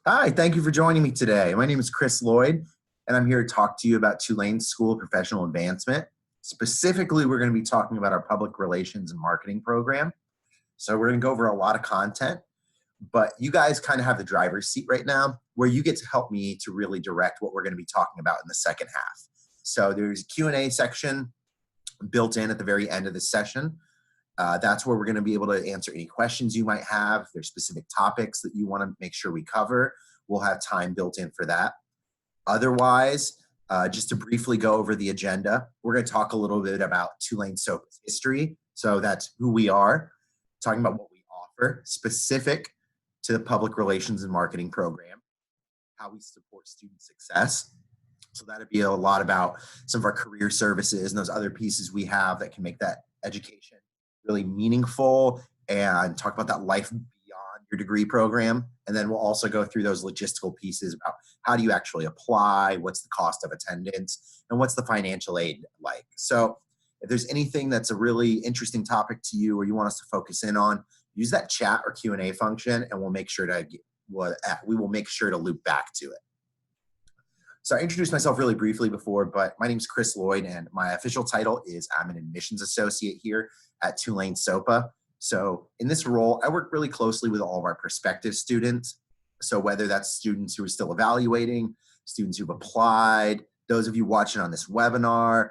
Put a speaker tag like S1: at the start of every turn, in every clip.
S1: Hi, thank you for joining me today. My name is Chris Lloyd, and I'm here to talk to you about Tulane School of Professional Advancement. Specifically, we're going to be talking about our public relations and marketing program. So, we're going to go over a lot of content, but you guys kind of have the driver's seat right now where you get to help me to really direct what we're going to be talking about in the second half. So, there's a Q&A section built in at the very end of the session. That's where we're going to be able to answer any questions you might have. If there's specific topics that you want to make sure we cover, we'll have time built in for that. Otherwise, just to briefly go over the agenda, we're going to talk a little bit about Tulane SOPA's history. So that's who we are, talking about what we offer specific to the public relations and marketing program, how we support student success. So that'd be a lot about some of our career services and those other pieces we have that can make that education really meaningful and talk about that life beyond your degree program. And then we'll also go through those logistical pieces about how do you actually apply, what's the cost of attendance, and what's the financial aid like. So if there's anything that's a really interesting topic to you or you want us to focus in on, use that chat or Q&A function and we'll make sure to we will make sure to loop back to it. So I introduced myself really briefly before, but my name is Chris Lloyd, and my official title is I'm an admissions associate here at Tulane SOPA. So in this role, I work really closely with all of our prospective students. So whether that's students who are still evaluating, students who've applied, those of you watching on this webinar,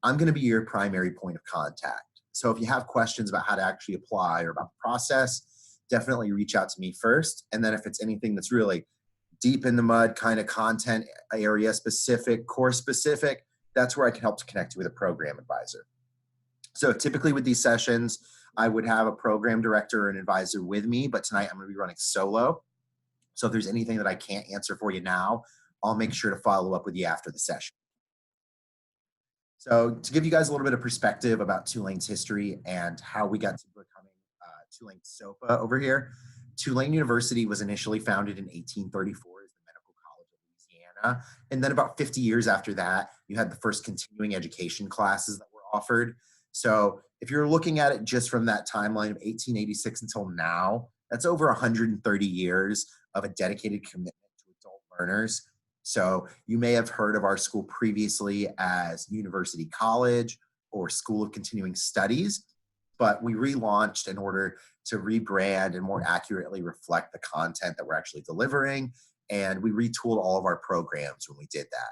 S1: I'm going to be your primary point of contact. So if you have questions about how to actually apply or about the process, definitely reach out to me first. And then if it's anything that's really deep in the mud kind of content, area specific, course specific, that's where I can help to connect you with a program advisor. So typically with these sessions, I would have a program director or an advisor with me, but tonight I'm going to be running solo. So if there's anything that I can't answer for you now, I'll make sure to follow up with you after the session. So to give you guys a little bit of perspective about Tulane's history and how we got to becoming Tulane SOPA over here, Tulane University was initially founded in 1834 as the Medical College of Louisiana. And then about 50 years after that, you had the first continuing education classes that were offered. So if you're looking at it just from that timeline of 1886 until now, that's over 130 years of a dedicated commitment to adult learners. So you may have heard of our school previously as University College or School of Continuing Studies, but we relaunched in order to rebrand and more accurately reflect the content that we're actually delivering. And we retooled all of our programs when we did that.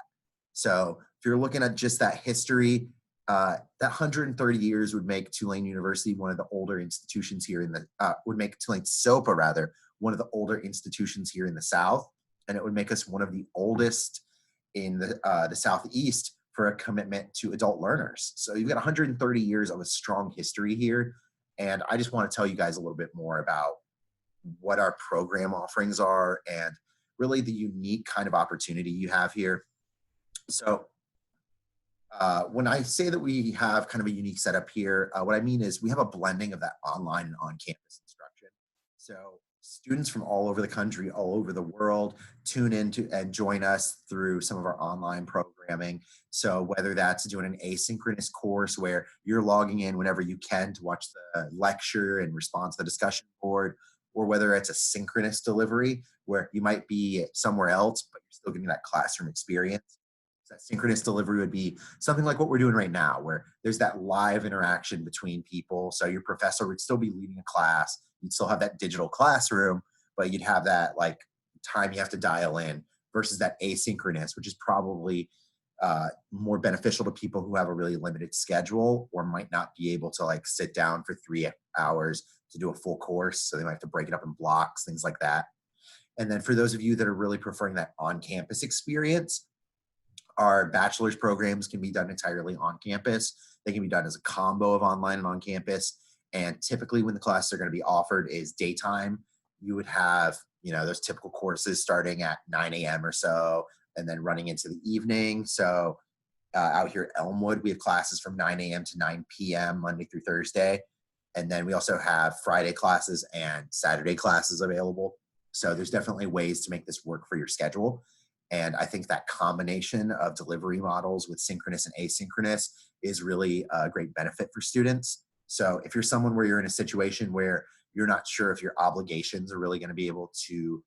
S1: So if you're looking at just that history, that 130 years would make Tulane University one of the older institutions here in the, would make Tulane SOPA rather, one of the older institutions here in the South. And it would make us one of the oldest in the Southeast for a commitment to adult learners. So you've got 130 years of a strong history here. And I just want to tell you guys a little bit more about what our program offerings are and really the unique kind of opportunity you have here. So when I say that we have kind of a unique setup here, what I mean is we have a blending of that online and on-campus instruction. So students from all over the country, all over the world, tune in to and join us through some of our online programming. So whether that's doing an asynchronous course where you're logging in whenever you can to watch the lecture and respond to the discussion board, or whether it's a synchronous delivery where you might be somewhere else, but you're still getting that classroom experience. So that synchronous delivery would be something like what we're doing right now, where there's that live interaction between people. So your professor would still be leading a class. You'd still have that digital classroom, but you'd have that like time you have to dial in versus that asynchronous, which is probably more beneficial to people who have a really limited schedule or might not be able to like sit down for 3 hours to do a full course. So they might have to break it up in blocks, things like that. And then for those of you that are really preferring that on-campus experience, our bachelor's programs can be done entirely on campus. They can be done as a combo of online and on campus. And typically when the classes are going to be offered is daytime. You would have, you know, those typical courses starting at 9 a.m. or so, and then running into the evening. So out here at Elmwood, we have classes from 9 a.m. to 9 p.m. Monday through Thursday. And then we also have Friday classes and Saturday classes available. So there's definitely ways to make this work for your schedule. And I think that combination of delivery models with synchronous and asynchronous is really a great benefit for students. So if you're someone where you're in a situation where you're not sure if your obligations are really going to be able to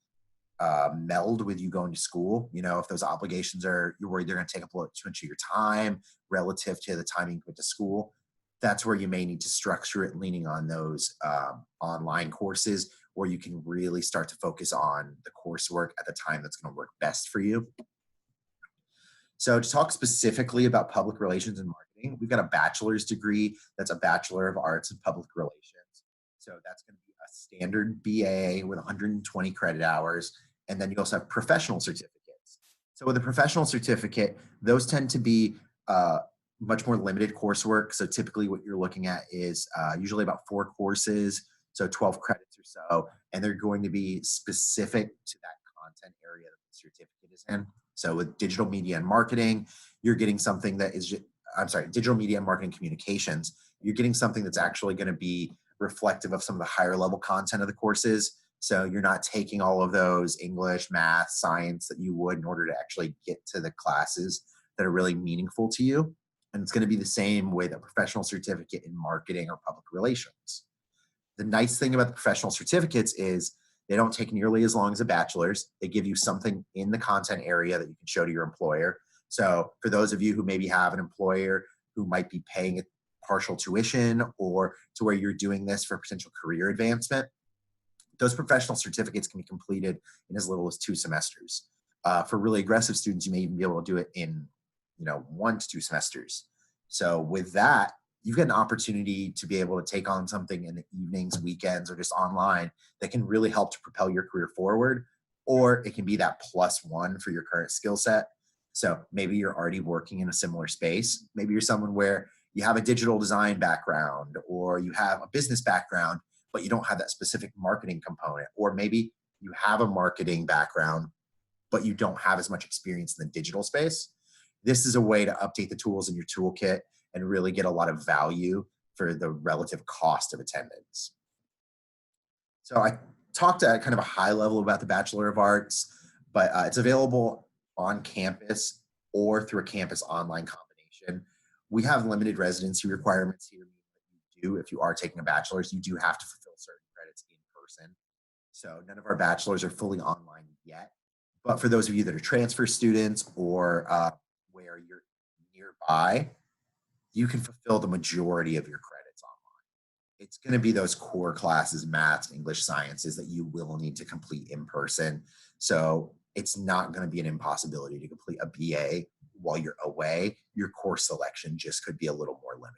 S1: meld with you going to school. You know, if those obligations are, you're worried they're going to take up a little too much of your time relative to the time you went to school, that's where you may need to structure it leaning on those online courses where you can really start to focus on the coursework at the time that's going to work best for you. So to talk specifically about public relations and marketing, we've got a bachelor's degree. That's a Bachelor of Arts in Public Relations. So that's going to be a standard BA with 120 credit hours. And then you also have professional certificates. So with a professional certificate, those tend to be much more limited coursework. So typically what you're looking at is usually about 4 courses, so 12 credits or so, and they're going to be specific to that content area that the certificate is in. So with digital media and marketing, you're getting something that is, I'm sorry, digital media and marketing communications, you're getting something that's actually going to be reflective of some of the higher level content of the courses. So you're not taking all of those English, math, science that you would in order to actually get to the classes that are really meaningful to you. And it's going to be the same with a professional certificate in marketing or public relations. The nice thing about the professional certificates is they don't take nearly as long as a bachelor's. They give you something in the content area that you can show to your employer. So for those of you who maybe have an employer who might be paying a partial tuition or to where you're doing this for potential career advancement, those professional certificates can be completed in as little as 2 semesters. For really aggressive students, you may even be able to do it in 1 to 2 semesters. So with that, you've got an opportunity to be able to take on something in the evenings, weekends, or just online that can really help to propel your career forward, or it can be that +1 for your current skill set. So maybe you're already working in a similar space. Maybe you're someone where you have a digital design background or you have a business background, but you don't have that specific marketing component. Or maybe you have a marketing background, but you don't have as much experience in the digital space. This is a way to update the tools in your toolkit and really get a lot of value for the relative cost of attendance. So I talked at kind of a high level about the Bachelor of Arts, but it's available on campus or through a campus online combination. We have limited residency requirements here. If you are taking a bachelor's, you do have to fulfill certain credits in person. So none of our bachelors are fully online yet. But for those of you that are transfer students or where you're nearby, you can fulfill the majority of your credits online. It's going to be those core classes, math, English, sciences, that you will need to complete in person. So it's not going to be an impossibility to complete a BA while you're away. Your course selection just could be a little more limited.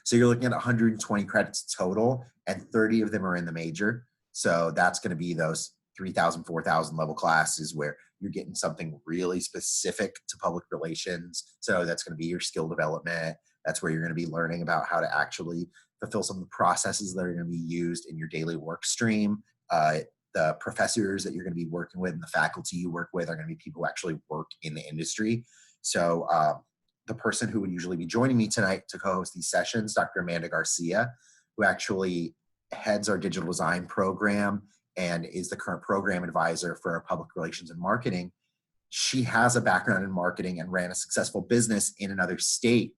S1: So you're looking at 120 credits total, and 30 of them are in the major. So that's going to be those 3,000, 4,000 level classes where you're getting something really specific to public relations. So that's going to be your skill development. That's where you're going to be learning about how to actually fulfill some of the processes that are going to be used in your daily work stream. The professors that you're going to be working with and the faculty you work with are going to be people who actually work in the industry. So the person who would usually be joining me tonight to co-host these sessions, Dr. Amanda Garcia, who actually heads our digital design program and is the current program advisor for our public relations and marketing. She has a background in marketing and ran a successful business in another state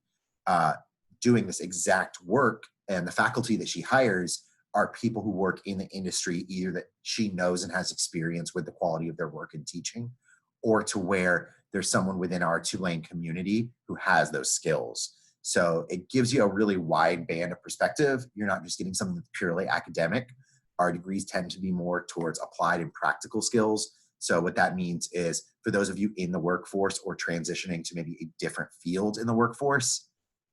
S1: doing this exact work. And the faculty that she hires are people who work in the industry, either that she knows and has experience with the quality of their work and teaching, or to where there's someone within our Tulane community who has those skills. So it gives you a really wide band of perspective. You're not just getting something that's purely academic. Our degrees tend to be more towards applied and practical skills. So what that means is for those of you in the workforce or transitioning to maybe a different field in the workforce,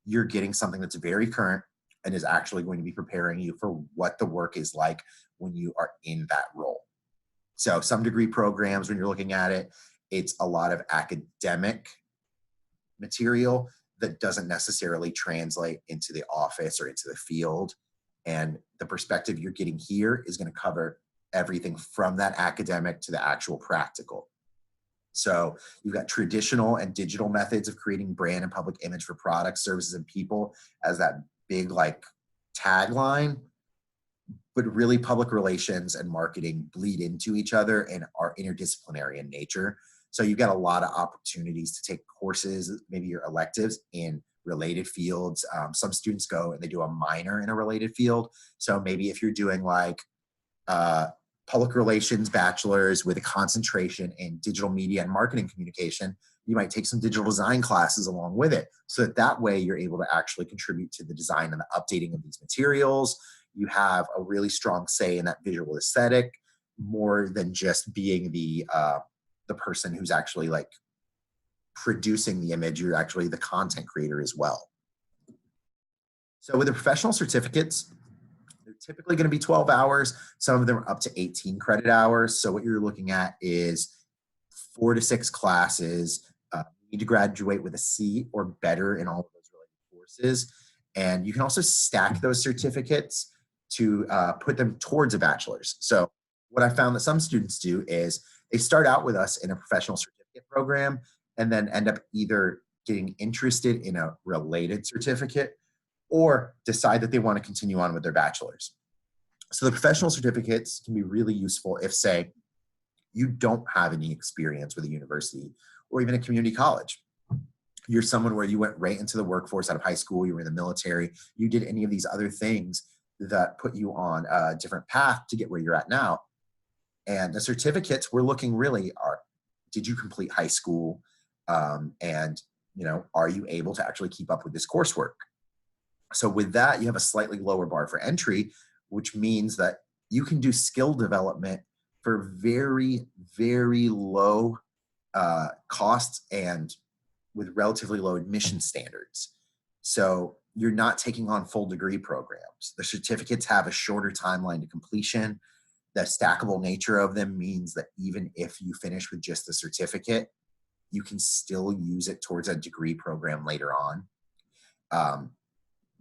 S1: you're getting something that's very current and is actually going to be preparing you for what the work is like when you are in that role. So some degree programs, when you're looking at it, it's a lot of academic material that doesn't necessarily translate into the office or into the field. And the perspective you're getting here is going to cover everything from that academic to the actual practical. So you've got traditional and digital methods of creating brand and public image for products, services, and people as that big tagline, but really public relations and marketing bleed into each other and are interdisciplinary in nature. So you've got a lot of opportunities to take courses, maybe your electives in related fields. Some students go and they do a minor in a related field. So maybe if you're doing public relations bachelor's with a concentration in digital media and marketing communication, you might take some digital design classes along with it. So that way you're able to actually contribute to the design and the updating of these materials. You have a really strong say in that visual aesthetic, more than just being the person who's actually like producing the image. You're actually the content creator as well. So with the professional certificates, they're typically going to be 12 hours. Some of them are up to 18 credit hours. So what you're looking at is 4 to 6 classes. You need to graduate with a C or better in all of those related courses. And you can also stack those certificates to put them towards a bachelor's. So what I found that some students do is they start out with us in a professional certificate program and then end up either getting interested in a related certificate or decide that they want to continue on with their bachelor's. So the professional certificates can be really useful if, say, you don't have any experience with a university or even a community college. You're someone where you went right into the workforce out of high school, you were in the military, you did any of these other things that put you on a different path to get where you're at now. And the certificates we're looking really are, did you complete high school? And, are you able to actually keep up with this coursework? So with that, you have a slightly lower bar for entry, which means that you can do skill development for very, very low costs and with relatively low admission standards. So you're not taking on full degree programs. The certificates have a shorter timeline to completion. The stackable nature of them means that even if you finish with just the certificate, you can still use it towards a degree program later on.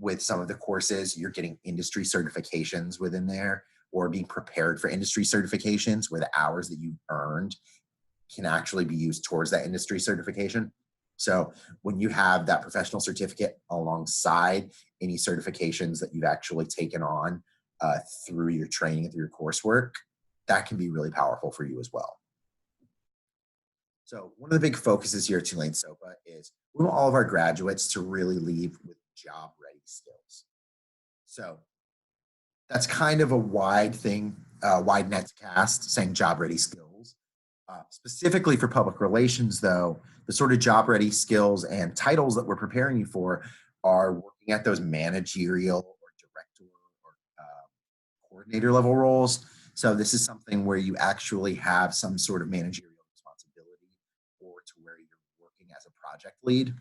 S1: With some of the courses, you're getting industry certifications within there or being prepared for industry certifications where the hours that you've earned can actually be used towards that industry certification. So when you have that professional certificate alongside any certifications that you've actually taken on through your training and through your coursework, that can be really powerful for you as well. So one of the big focuses here at Tulane SOPA is we want all of our graduates to really leave with job-ready skills. So that's kind of a wide thing, wide net to cast, saying job-ready skills. Specifically for public relations, though, the sort of job-ready skills and titles that we're preparing you for are working at those managerial or director or coordinator level roles. So this is something where you actually have some sort of managerial responsibility or to where you're working as a project lead.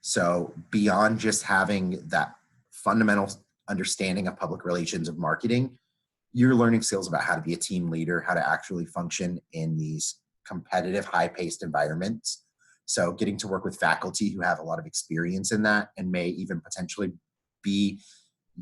S1: So beyond just having that fundamental understanding of public relations of marketing, you're learning skills about how to be a team leader, how to actually function in these competitive, high-paced environments. So getting to work with faculty who have a lot of experience in that and may even potentially be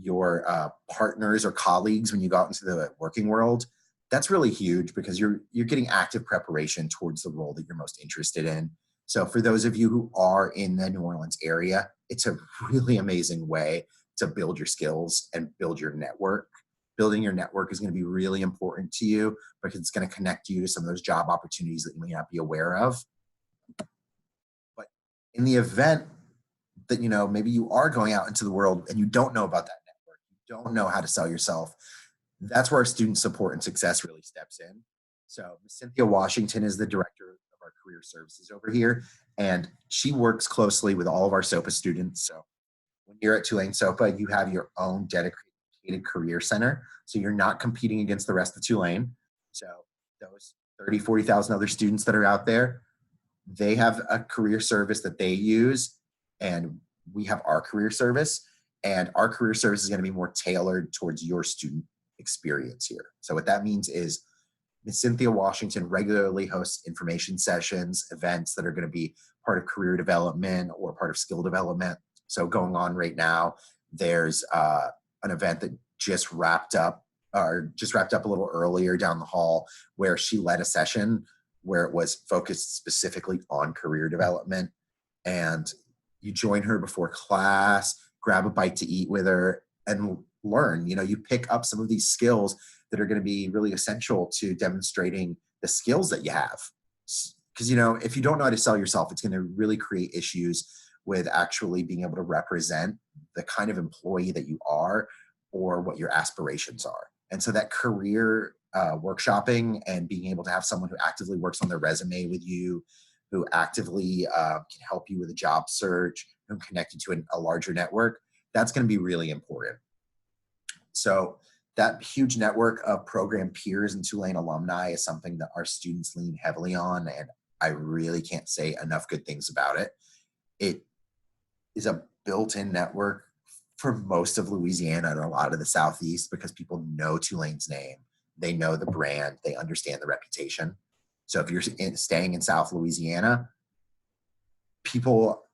S1: your partners or colleagues when you go out into the working world, that's really huge because you're getting active preparation towards the role that you're most interested in. So for those of you who are in the New Orleans area, it's a really amazing way to build your skills and build your network. Building your network is going to be really important to you because it's going to connect you to some of those job opportunities that you may not be aware of. But in the event that, maybe you are going out into the world and you don't know about that network, you don't know how to sell yourself, that's where our student support and success really steps in. So Ms. Cynthia Washington is the director of our career services over here, and she works closely with all of our SOPA students. So when you're at Tulane SOPA, you have your own dedicated career center. So you're not competing against the rest of Tulane. So those 30, 40,000 other students that are out there, they have a career service that they use, and we have our career service, and our career service is going to be more tailored towards your student experience here. So what that means is Ms. Cynthia Washington regularly hosts information sessions, events that are going to be part of career development or part of skill development. So going on right now, there's an event that just wrapped up a little earlier down the hall where she led a session where it was focused specifically on career development. And you join her before class, grab a bite to eat with her, and learn. You pick up some of these skills that are going to be really essential to demonstrating the skills that you have. Because, if you don't know how to sell yourself, it's going to really create issues with actually being able to represent the kind of employee that you are or what your aspirations are. And so that career workshopping and being able to have someone who actively works on their resume with you, who actively can help you with a job search, who connect you to a larger network, that's going to be really important. So that huge network of program peers and Tulane alumni is something that our students lean heavily on, and I really can't say enough good things about it. It is a built-in network for most of Louisiana and a lot of the Southeast because people know Tulane's name. They know the brand. They understand the reputation. So if you're staying in South Louisiana, people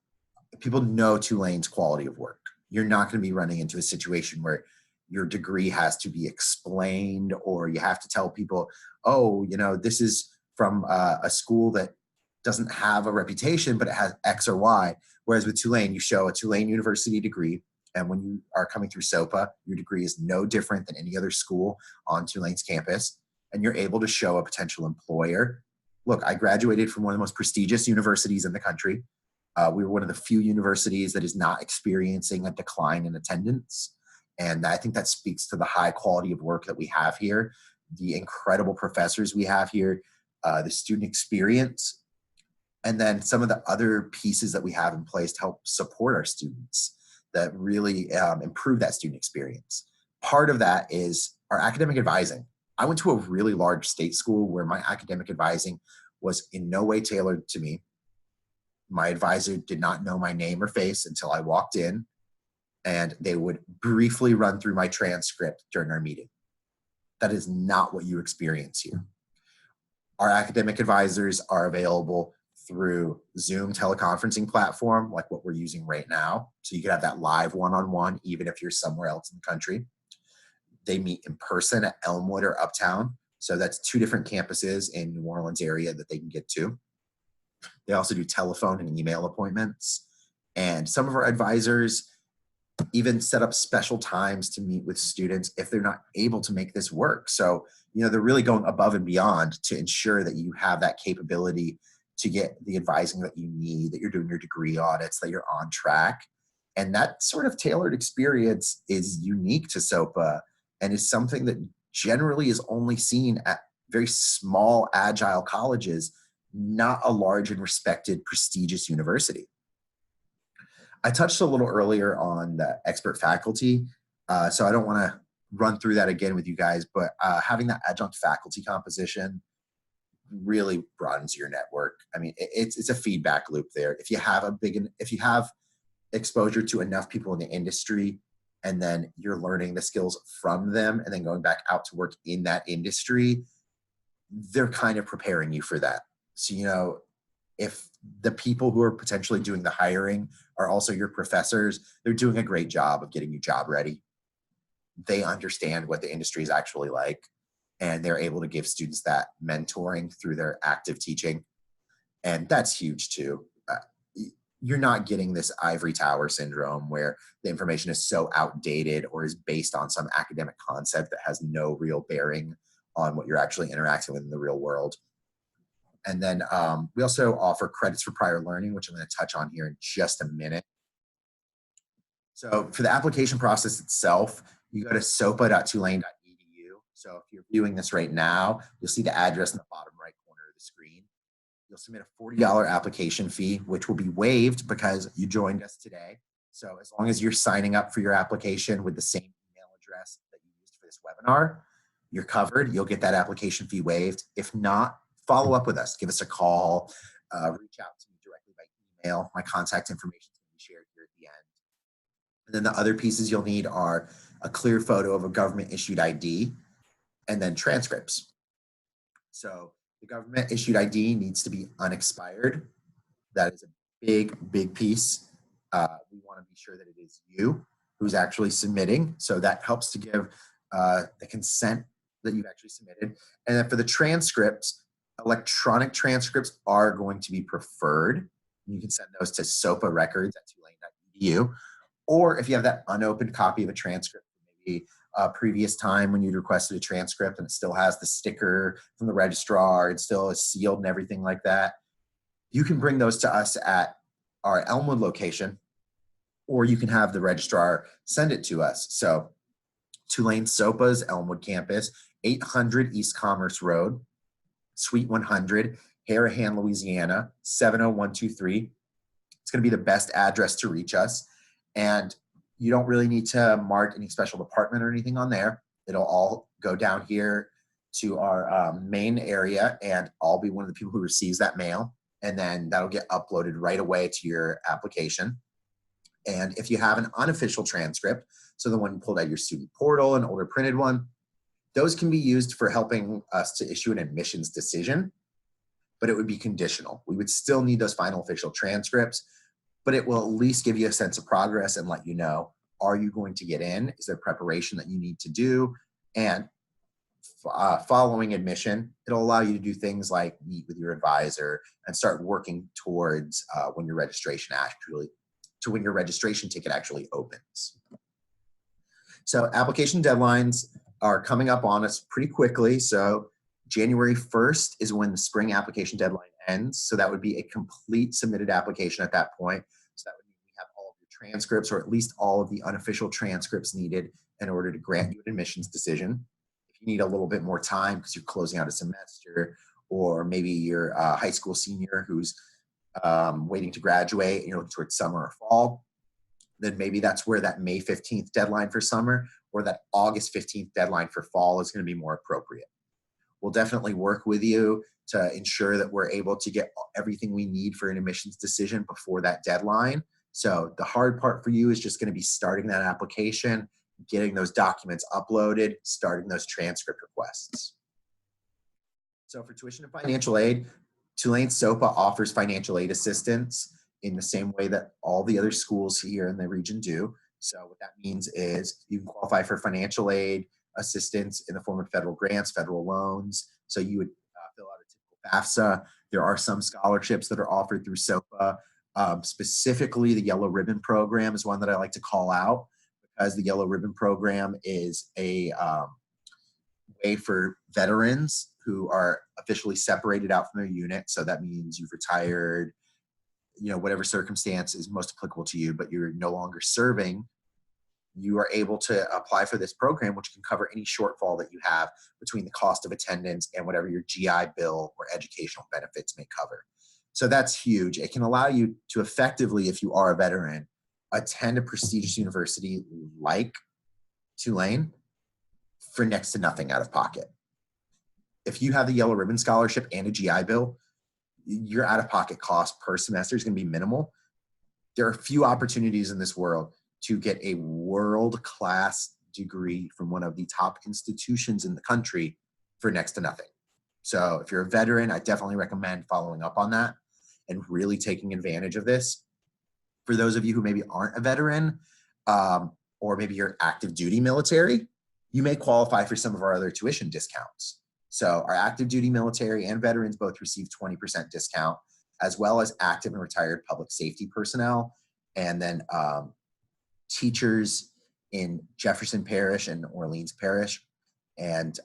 S1: know Tulane's quality of work. You're not going to be running into a situation where your degree has to be explained or you have to tell people, oh, this is from a school that doesn't have a reputation, but it has X or Y. Whereas with Tulane, you show a Tulane University degree. And when you are coming through SOPA, your degree is no different than any other school on Tulane's campus. And you're able to show a potential employer, look, I graduated from one of the most prestigious universities in the country. We were one of the few universities that is not experiencing a decline in attendance. And I think that speaks to the high quality of work that we have here, the incredible professors we have here, the student experience, and then some of the other pieces that we have in place to help support our students that really improve that student experience. Part of that is our academic advising. I went to a really large state school where my academic advising was in no way tailored to me. My advisor did not know my name or face until I walked in, and they would briefly run through my transcript during our meeting. That is not what you experience here. Our academic advisors are available through Zoom teleconferencing platform, like what we're using right now. So you can have that live one-on-one, even if you're somewhere else in the country. They meet in person at Elmwood or Uptown. So that's two different campuses in New Orleans area that they can get to. They also do telephone and email appointments. And some of our advisors even set up special times to meet with students if they're not able to make this work. So, they're really going above and beyond to ensure that you have that capability to get the advising that you need, that you're doing your degree audits, that you're on track. And that sort of tailored experience is unique to SOPA and is something that generally is only seen at very small, agile colleges, not a large and respected, prestigious university. I touched a little earlier on the expert faculty, so I don't want to run through that again with you guys, but having that adjunct faculty composition really broadens your network. I mean, it's a feedback loop there. If you have exposure to enough people in the industry, and then you're learning the skills from them, and then going back out to work in that industry, they're kind of preparing you for that. So, if the people who are potentially doing the hiring are also your professors, they're doing a great job of getting you job ready. They understand what the industry is actually like, and they're able to give students that mentoring through their active teaching. And that's huge too. You're not getting this ivory tower syndrome where the information is so outdated or is based on some academic concept that has no real bearing on what you're actually interacting with in the real world. And then we also offer credits for prior learning, which I'm going to touch on here in just a minute. So for the application process itself, you go to sopa.tulane.edu. So if you're viewing this right now, you'll see the address in the bottom right corner of the screen. You'll submit a $40 application fee, which will be waived because you joined us today. So as long as you're signing up for your application with the same email address that you used for this webinar, you're covered. You'll get that application fee waived. If not, follow up with us. Give us a call. Reach out to me directly by email. My contact information is going to be shared here at the end. And then the other pieces you'll need are a clear photo of a government-issued ID and then transcripts. So the government-issued ID needs to be unexpired. That is a big, big piece. We want to be sure that it is you who's actually submitting. So that helps to give the consent that you've actually submitted. And then for the transcripts, electronic transcripts are going to be preferred. You can send those to soparecords@tulane.edu. Or if you have that unopened copy of a transcript, maybe a previous time when you'd requested a transcript and it still has the sticker from the registrar, it still is sealed and everything like that, you can bring those to us at our Elmwood location, or you can have the registrar send it to us. So Tulane SOPA's Elmwood campus 800 East Commerce Road, Suite 100, Harahan, Louisiana, 70123. It's going to be the best address to reach us. And you don't really need to mark any special department or anything on there. It'll all go down here to our main area, and I'll be one of the people who receives that mail. And then that'll get uploaded right away to your application. And if you have an unofficial transcript, so the one you pulled out of your student portal, an older printed one, those can be used for helping us to issue an admissions decision, but it would be conditional. We would still need those final official transcripts, but it will at least give you a sense of progress and let you know, are you going to get in? Is there preparation that you need to do? And following admission, it'll allow you to do things like meet with your advisor and start working towards when your registration ticket actually opens. So application deadlines are coming up on us pretty quickly. So January 1st is when the spring application deadline ends. So that would be a complete submitted application at that point. So that would mean we have all of your transcripts, or at least all of the unofficial transcripts needed in order to grant you an admissions decision. If you need a little bit more time because you're closing out a semester, or maybe you're a high school senior who's waiting to graduate and you're looking towards summer or fall, then maybe that's where that May 15th deadline for summer or that August 15th deadline for fall is going to be more appropriate. We'll definitely work with you to ensure that we're able to get everything we need for an admissions decision before that deadline. So the hard part for you is just going to be starting that application, getting those documents uploaded, starting those transcript requests. So for tuition and financial aid, Tulane SOPA offers financial aid assistance in the same way that all the other schools here in the region do. So what that means is you can qualify for financial aid assistance in the form of federal grants, federal loans. So you would fill out a typical FAFSA. There are some scholarships that are offered through SOPA. Specifically, the Yellow Ribbon Program is one that I like to call out, because the Yellow Ribbon Program is a way for veterans who are officially separated out from their unit. So that means you've retired, whatever circumstance is most applicable to you, but you're no longer serving. You are able to apply for this program, which can cover any shortfall that you have between the cost of attendance and whatever your GI Bill or educational benefits may cover. So that's huge. It can allow you to effectively, if you are a veteran, attend a prestigious university like Tulane for next to nothing out of pocket. If you have the Yellow Ribbon Scholarship and a GI Bill, your out-of-pocket cost per semester is going to be minimal. There are few opportunities in this world to get a world-class degree from one of the top institutions in the country for next to nothing. So if you're a veteran, I definitely recommend following up on that and really taking advantage of this. For those of you who maybe aren't a veteran, or maybe you're active duty military, you may qualify for some of our other tuition discounts. So our active duty military and veterans both receive 20% discount, as well as active and retired public safety personnel. And then teachers in Jefferson Parish and Orleans Parish, and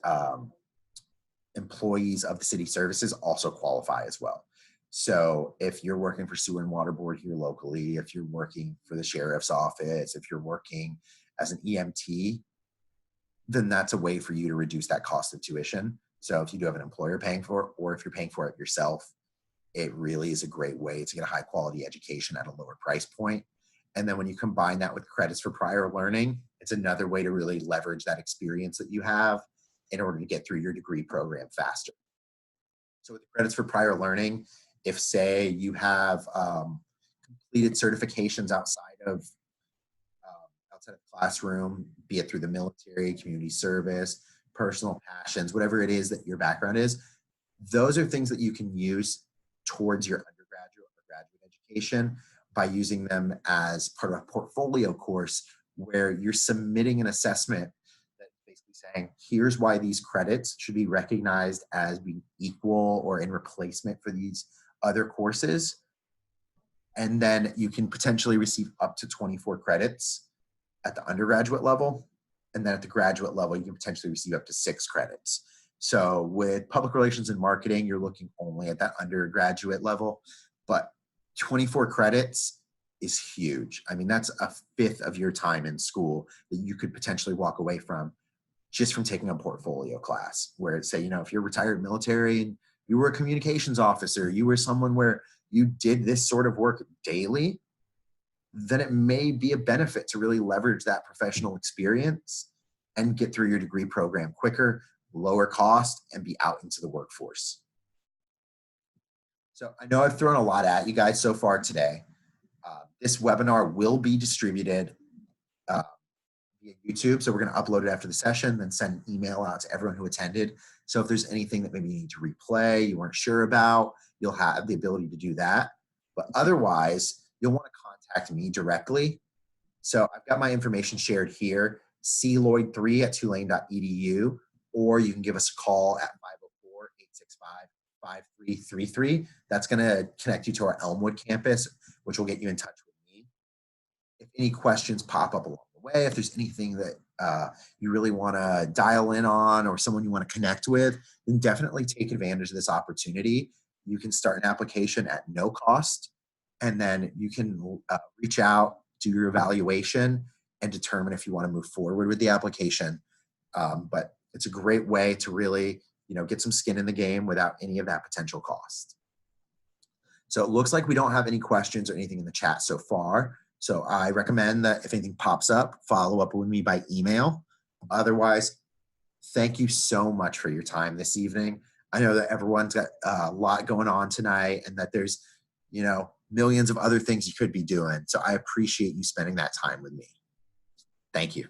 S1: employees of the city services also qualify as well. So if you're working for Sewer and Water Board here locally, if you're working for the sheriff's office, if you're working as an EMT, then that's a way for you to reduce that cost of tuition. So if you do have an employer paying for it, or if you're paying for it yourself, it really is a great way to get a high quality education at a lower price point. And then when you combine that with credits for prior learning, it's another way to really leverage that experience that you have in order to get through your degree program faster. So with the credits for prior learning, if say you have completed certifications outside of the classroom, be it through the military, community service, personal passions, whatever it is that your background is, those are things that you can use towards your undergraduate or graduate education by using them as part of a portfolio course where you're submitting an assessment that's basically saying, here's why these credits should be recognized as being equal or in replacement for these other courses. And then you can potentially receive up to 24 credits at the undergraduate level. And then at the graduate level, you can potentially receive up to 6 credits. So with public relations and marketing, you're looking only at that undergraduate level, but 24 credits is huge. I mean, that's a fifth of your time in school that you could potentially walk away from just from taking a portfolio class where it's say, if you're retired military and you were a communications officer, you were someone where you did this sort of work daily, then it may be a benefit to really leverage that professional experience and get through your degree program quicker, lower cost, and be out into the workforce. So I know I've thrown a lot at you guys so far today. This webinar will be distributed uh, via YouTube. So we're going to upload it after the session, then send an email out to everyone who attended. So if there's anything that maybe you need to replay, you weren't sure about, you'll have the ability to do that. But otherwise, you'll want to contact me directly. So I've got my information shared here, cloyd3@tulane.edu, or you can give us a call at 504-865-5333. That's going to connect you to our Elmwood campus, which will get you in touch with me. If any questions pop up along the way, if there's anything that you really want to dial in on or someone you want to connect with, then definitely take advantage of this opportunity. You can start an application at no cost, and then you can reach out, do your evaluation, and determine if you want to move forward with the application. But it's a great way to really, get some skin in the game without any of that potential cost. So it looks like we don't have any questions or anything in the chat so far. So I recommend that if anything pops up, follow up with me by email. Otherwise, thank you so much for your time this evening. I know that everyone's got a lot going on tonight and that there's, millions of other things you could be doing. So I appreciate you spending that time with me. Thank you.